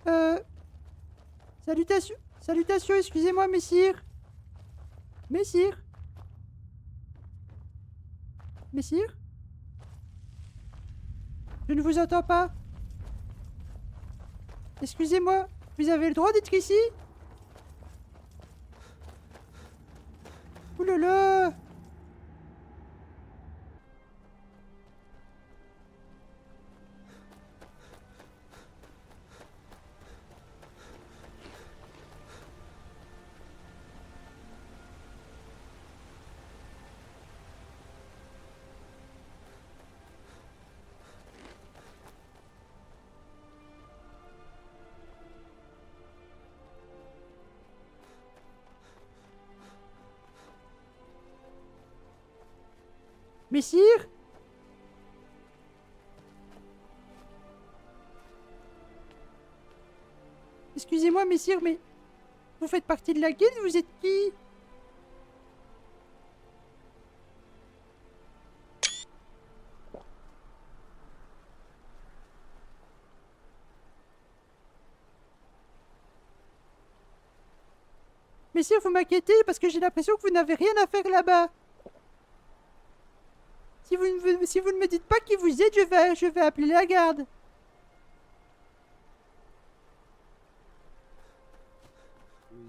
Euh... Salutations, salutations, excusez-moi, messire. Messire. Messire? Je ne vous entends pas. Excusez-moi, vous avez le droit d'être ici? Ouh là là! Messire? Excusez-moi, messire, mais... Vous faites partie de la guilde? Vous êtes qui? Messire, vous m'inquiétez parce que j'ai l'impression que vous n'avez rien à faire là-bas. Si vous ne me dites pas qui vous êtes, je vais appeler la garde.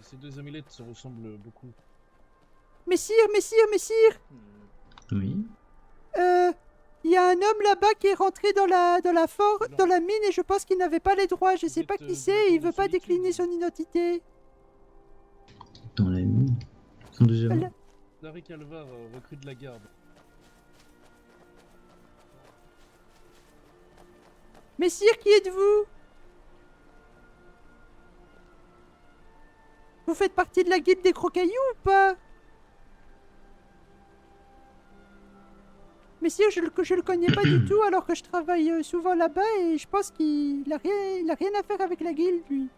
Ces deux amulettes se ressemblent beaucoup. Messire, messire, messire! Oui. Il y a un homme là-bas qui est rentré dans la mine et je pense qu'il n'avait pas les droits. Je sais pas qui c'est et il veut pas décliner son identité. Dans la mine. Son deuxième. Voilà. Larry Calvar, recrue de la garde. Messire, qui êtes-vous? Vous faites partie de la guilde des Crocaillous ou pas? Messire, je le connais pas du tout alors que je travaille souvent là-bas et je pense qu'il a rien à faire avec la guilde, lui.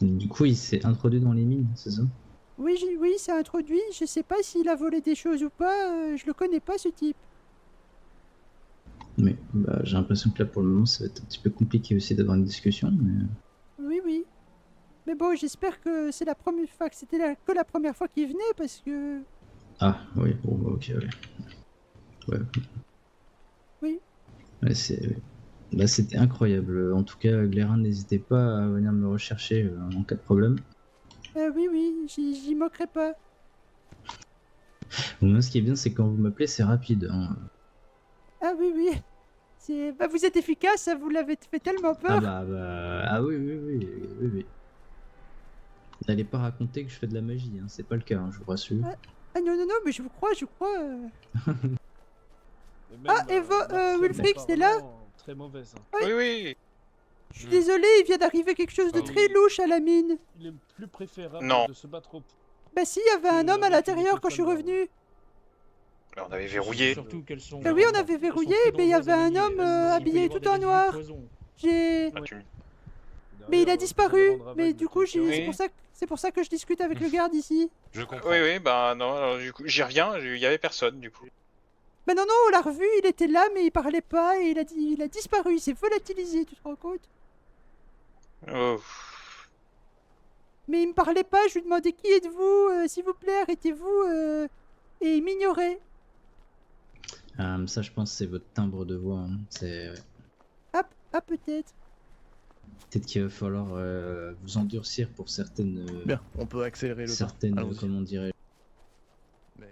Du coup, il s'est introduit dans les mines, c'est ça? Oui, oui, c'est introduit. Je sais pas s'il a volé des choses ou pas. Je le connais pas, ce type. Mais bah, j'ai l'impression que là, pour le moment, ça va être un petit peu compliqué aussi d'avoir une discussion. Mais... Oui, oui. Mais bon, j'espère que c'est la première fois que que la première fois qu'il venait parce que... Ah, oui, bon, bah, ok, ouais. Ouais. Oui. Ouais, bah, c'était incroyable. En tout cas, Glérin, n'hésitez pas à venir me rechercher en cas de problème. Oui, oui, j'y moquerai pas. Bon, moi, ce qui est bien, c'est quand vous m'appelez, c'est rapide. Hein. Ah oui, oui. Bah, vous êtes efficace, ça, vous l'avez fait tellement peur. Ah oui, oui. N'allez pas raconter que je fais de la magie, hein. C'est pas le cas, hein, je vous rassure. Ah non, non, non, mais je vous crois. Et même, Ah, Wilfried, c'est là? Très mauvaise. Hein. Oui. Oui, oui. Je suis désolé, il vient d'arriver quelque chose de très louche à la mine. Il est plus préférable Non. de se battre au... Bah si, il y avait un homme à l'intérieur quand je suis revenu. On avait verrouillé. Surtout qu'elles sont... Bah oui, on avait verrouillé, mais il y avait un homme habillé tout en noir. J'ai... Ah, Mais il a disparu. Mais du coup, Oui. c'est pour ça que je discute avec le garde ici. Je comprends. Oui, oui, bah non, alors du coup, j'y reviens, il y avait personne du coup. Bah non, non, on l'a revu, il était là, mais il parlait pas et il a disparu, il s'est volatilisé, tu te rends compte? Oh. Mais il me parlait pas, je lui demandais qui êtes-vous, s'il vous plaît, arrêtez-vous, et il m'ignorait. Ça, je pense, c'est votre timbre de voix. Hein. C'est... Ah, peut-être. Peut-être qu'il va falloir vous endurcir pour certaines... Bien, on peut accélérer le temps. certaines, Allons-y. comment dirais-je...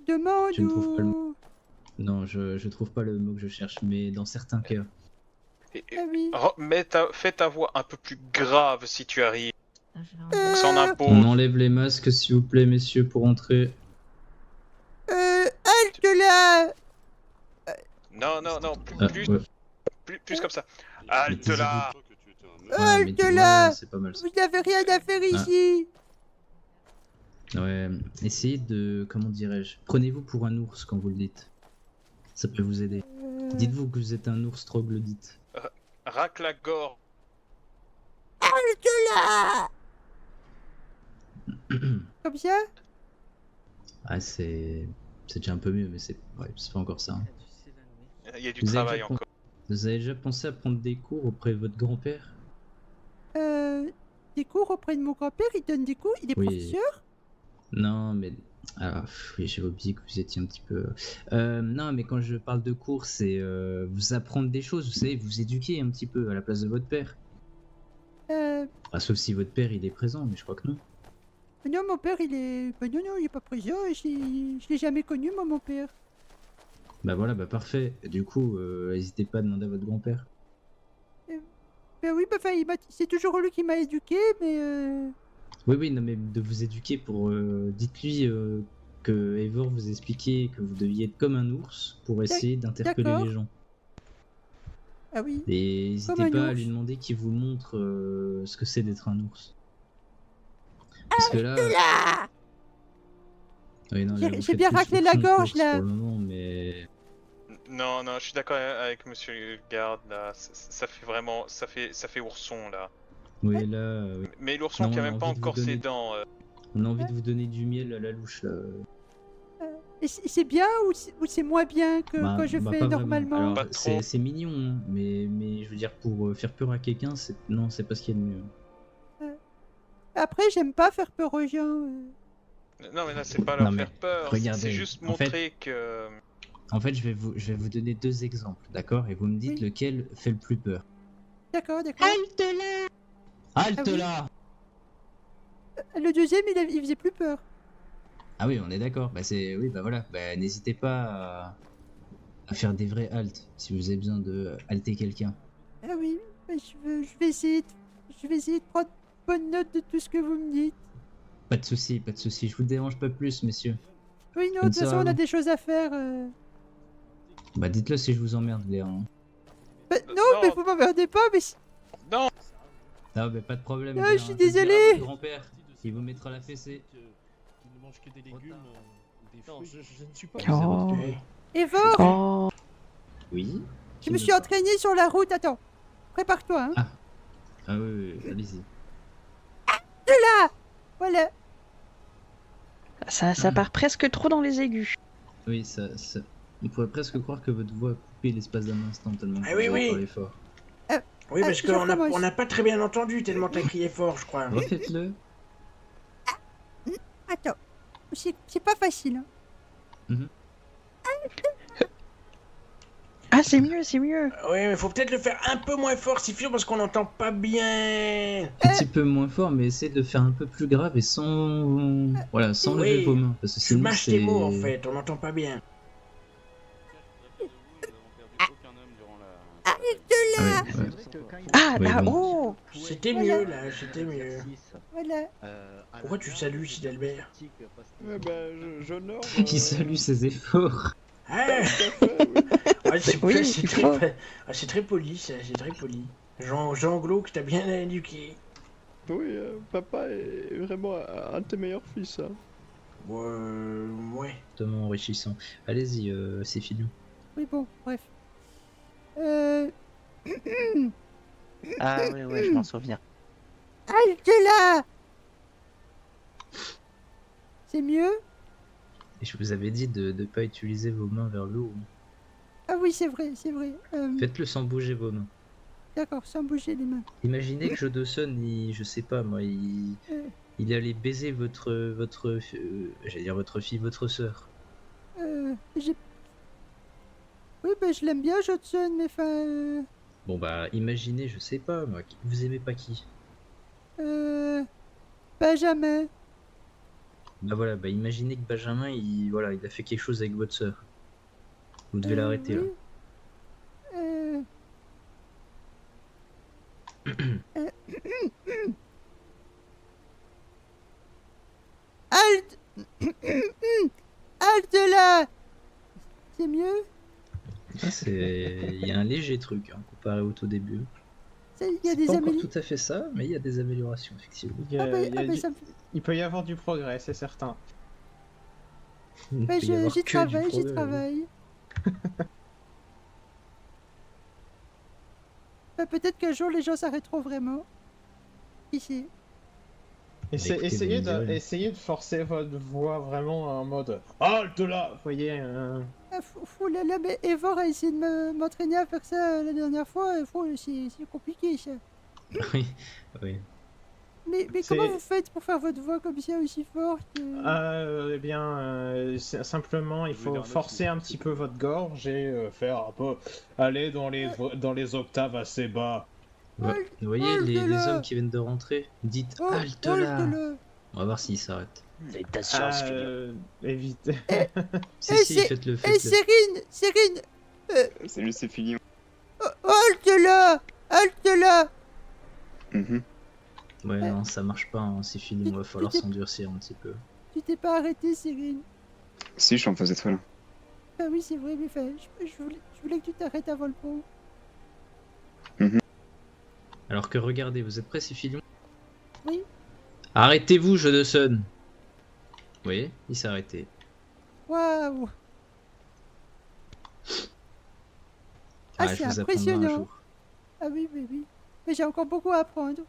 Demande Je ne trouve pas le ou... Non, je trouve pas le mot que je cherche, mais dans certains cas. Ah oui. Fais ta voix un peu plus grave si tu arrives. Euh, Ça en impose. On enlève les masques, s'il vous plaît, messieurs, pour entrer. Halte là! Non, non, non, Ah, plus, ouais. plus comme ça. Halte là. Ouais, mais Halte là! c'est pas mal ça. Vous n'avez rien à faire ici! Ouais, essayez de... Comment dirais-je? Prenez-vous pour un ours quand vous le dites. Ça peut vous aider. Dites-vous que vous êtes un ours troglodyte. Racle la gorge. Halte là! Comme ça? Ah, c'est déjà un peu mieux, mais c'est pas encore ça. Hein. Il y a du Vous avez travail déjà encore. Vous avez déjà pensé à prendre des cours auprès de votre grand-père? Des cours auprès de mon grand-père, il donne des cours, il est Oui. professeur? Non, mais... Ah, oui, j'ai oublié que vous étiez un petit peu... non, mais quand je parle de cours, c'est vous apprendre des choses, vous savez, vous éduquer un petit peu à la place de votre père. Ah, sauf si votre père, il est présent, mais je crois que non. Non, mon père, il est... Bah non, il est pas présent, je l'ai jamais connu, moi, mon père. Bah voilà, bah parfait. Du coup, n'hésitez pas à demander à votre grand-père. Ben oui, bah, enfin, c'est toujours lui qui m'a éduqué, mais Oui, non, mais de vous éduquer pour... dites-lui que Eivor vous expliquait que vous deviez être comme un ours pour essayer d'interpeller d'accord. les gens. Ah oui. Et Comme n'hésitez un pas à ours. lui demander qu'il vous montre ce que c'est d'être un ours. Parce que là... Là Oui, non, là, vous J'ai faites bien plus raclé ours la en gorge, course là. pour le moment, mais... Non, non, je suis d'accord avec monsieur le garde là. Ça fait vraiment, ça fait ourson là. Oui, là... Mais l'ourson Non, qui a on a même pas envie de vous encore ses donner- dents. On a envie de vous donner du miel à la louche, là. Et c'est bien ou c'est moins bien que Bah, quand je bah, fais pas vraiment. normalement? Alors, Pas trop. c'est mignon, hein, mais je veux dire, pour faire peur à quelqu'un, non, c'est pas ce qu'il y a de mieux. Après, j'aime pas faire peur aux gens. Non, mais là c'est pas leur Non, mais faire peur. regardez, C'est juste en fait- montrer que. En fait, je vais vous donner deux exemples, d'accord? Et vous me dites Oui. lequel fait le plus peur. D'accord, d'accord. Halte là! Halte Ah oui. là! Le deuxième, il faisait plus peur. Ah oui, on est d'accord. Bah oui, bah voilà. Bah n'hésitez pas à faire des vrais haltes si vous avez besoin de halter quelqu'un. Ah oui, bah, je vais essayer de prendre bonne note de tout ce que vous me dites. Pas de souci, pas de souci. Je vous dérange pas plus, messieurs. Oui, non, de Bonne toute façon, soirée on à a vous. des choses à faire. Bah dites-le si je vous emmerde, Léa. Hein. Bah, non, non. mais vous m'emmerdez pas, mais... Non. Non, mais pas de problème. Ah, Léa, je suis hein. le dirai à désolé. votre grand-père. Il vous mettra la fessée. Qui ne mange que des légumes ou des Non, fruits. je ne suis pas Oh. Evor, Oh, Oui. je me suis entraîné sur la route. Attends, prépare-toi, hein. Ah oui, allez-y. Voilà. ça part presque trop dans les aigus. Oui, ça... On pourrait presque croire que votre voix a coupé l'espace d'un instant tellement Ah oui, vous oui. parlez fort. Oui, parce je qu'on recommence. n'a pas très bien entendu tellement t'as crié fort, je crois. Refaites-le. Attends, c'est pas facile, hein. Ah, c'est mieux, c'est mieux. Oui, mais faut peut-être le faire un peu moins fort, si parce qu'on n'entend pas bien. Un petit peu moins fort, mais essayez de le faire un peu plus grave et sans... Voilà, sans lever Oui. vos mains. Parce que Tu sinon, mâches tes mots, en fait, on n'entend pas bien. Ah ouais, ouais. Ah, Oui, là, bon. oh. C'était mieux, là, c'était mieux. Voilà. Pourquoi tu salues Sidalbert? Eh ben, j'honore. Il salue ses efforts. Ah, ouais, c'est Oui, c'est il très, faut. c'est très poli, ça, c'est très poli. Jean Glauque t'a bien éduqué. Oui, papa est vraiment un de tes meilleurs fils. Hein. Ouais. Totalement enrichissant. Allez-y, c'est fini. Oui, bon, bref. Ah, ouais, je m'en souviens. Halte là. C'est mieux? Et je vous avais dit de ne pas utiliser vos mains vers le haut. Ah oui, c'est vrai, c'est vrai. Faites-le sans bouger vos mains. D'accord, sans bouger les mains. Imaginez que Jodoson, je sais pas moi, il allait baiser j'allais dire votre fille, votre sœur. J'ai... Oui, bah je l'aime bien, Jodson, mais enfin... Bon bah, imaginez, je sais pas moi, vous aimez pas qui? Benjamin. Bah voilà, bah imaginez que Benjamin, il a fait quelque chose avec votre sœur. Vous devez l'arrêter là. oui. Halte. Halte là. C'est mieux? Ah, il y a un léger truc hein, comparé au tout début. Il y a C'est des pas encore améliorations. tout à fait ça, mais il y a des améliorations effectivement. Ça me fait... Il peut y avoir du progrès, c'est certain. Il Bah, peut y avoir j'y que du travaille, j'y progrès, travaille. Bah, peut-être qu'un jour les gens s'arrêteront vraiment. Ici. écoutez, Essayez, vous me direz. essayez de forcer votre voix vraiment en mode halte là. Vous voyez. Ah, fou là là, mais Evor a essayé de m'entraîner à faire ça la dernière fois. C'est compliqué ça. Oui, oui. Mais comment vous faites pour faire votre voix comme ça aussi forte Eh bien, simplement, il faut forcer un petit peu votre gorge et faire un peu. Aller dans les octaves assez bas. Vous voyez halte les là. hommes qui viennent de rentrer? Dites Oh, halte là. là. On va voir s'ils s'arrêtent. Félicitations, c'est fini. Évitez. Si, faites-le, Eh, faites-le. Cérine Salut, c'est fini. halte là. Ouais, non, ça marche pas, hein, c'est fini, il va falloir tu- s'endurcir un petit peu. Tu t'es pas arrêté, Cérine. Si, je suis en phase étoile. là. Ah oui, c'est vrai, mais enfin, je voulais que tu t'arrêtes avant le pont. Alors que regardez, vous êtes prêts, c'est Filion? Oui. Arrêtez-vous, jeu de Sun. Vous voyez, il s'est arrêté. Waouh. Ah, Ouais, c'est je vous apprendrai un impressionnant. jour. Ah oui. Mais j'ai encore beaucoup à apprendre.